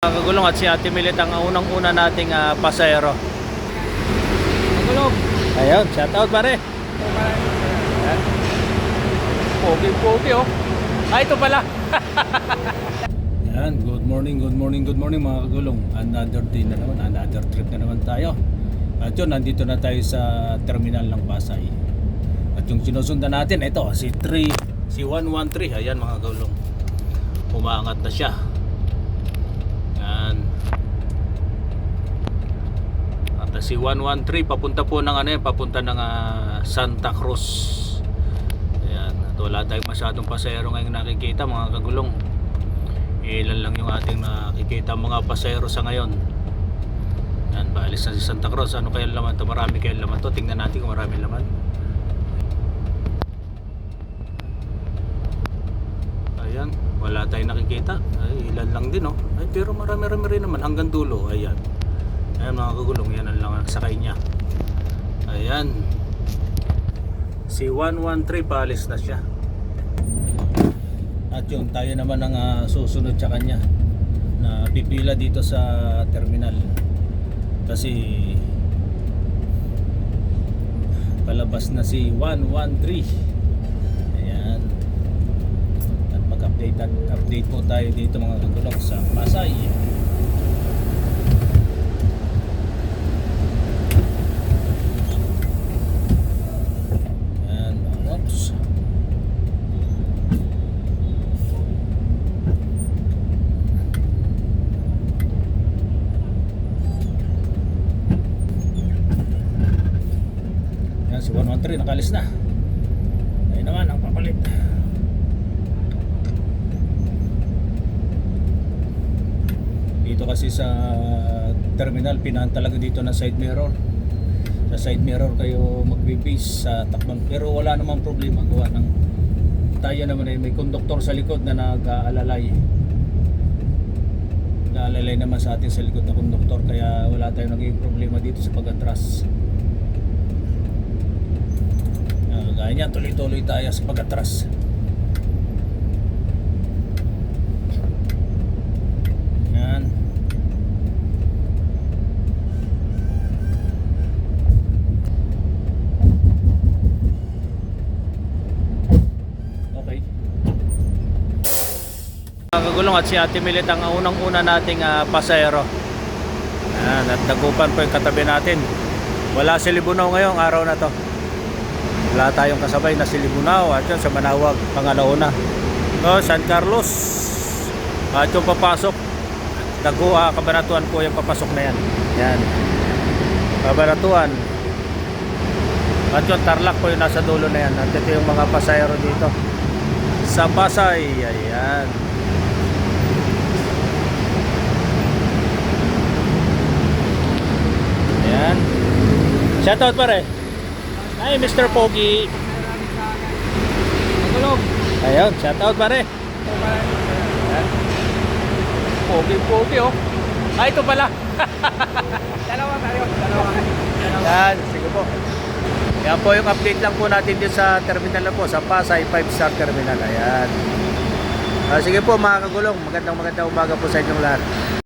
Kagulong at si Ate Milit ang unang-una nating pasahero. Kagulong. Ayun, shout out pare. Pogi oh. Ito pala. Yan, good morning mga kagulong. Another day na naman, another trip na naman tayo. At yun, nandito na tayo sa terminal ng Pasay. At yung sinusundan natin, ito, si 113. Ayan mga kagulong. Umaangat na siya. Yan. At si 113 papunta po ng papunta ng Santa Cruz. Ayan, at wala tayong masyadong pasahero ngayong nakikita mga kagulong. Ilan lang yung ating nakikita mga pasahero sa ngayon. Yan, baalis na si Santa Cruz. Ano kaya laman to? Marami kaya laman to. Tingnan natin kung marami laman. Ayan, wala tayong nakikita. Ay, ilan lang din oh. Ay, pero marami rin naman hanggang dulo. Ayan. Ayan mga kagulong, yan ang lang ang sakay niya. Ayan. Si 113 paalis na siya. At yun, tayo naman ang susunod sa kanya na pipila dito sa terminal. Kasi palabas na si 113. Ayan. At mag-update po tayo dito mga kagulong sa Pasay. Ayan, oops. Ayan, si 113 nakalis na. Ayun naman ang papalit. Dito kasi sa terminal pinahan talaga dito na side mirror. Sa side mirror kayo magbe-base sa takbang, pero wala namang problema gawa ng tayo naman ay may konduktor sa likod na nag-aalalay. Nag-aalalay naman sa atin sa likod na konduktor, kaya wala tayong naging problema dito sa pag-atras. Gaya niyan, tuloy-tuloy tayo sa pag-atras. Yan. Okay. Kagulong at si Ate Milit ang unang-una nating pasahero. Yan, at dagupan po yung katabi natin. Wala si Libunaw ngayong araw na to. Wala tayong kasabay na si Libunaw at yun sa Manawag, pangalauna. So, San Carlos. At yung papasok, Cabanatuan po yung papasok na yan. Yan. Cabanatuan. At yung Tarlac po yung nasa dulo na yan. At ito yung mga pasahero dito sa Pasay. Ayan. Ayan. Shoutout pare. Ay, Mr. Pogi. Kagulong. Ayun, shout out pare. Pogi oh. Ito pala. Dalawa. Yan, sige po. Yan po yung update lang po natin dito sa terminal na po, sa Pasay 5-star terminal. Ayan. Sige po mga kagulong, magandang umaga po sa inyong lahat.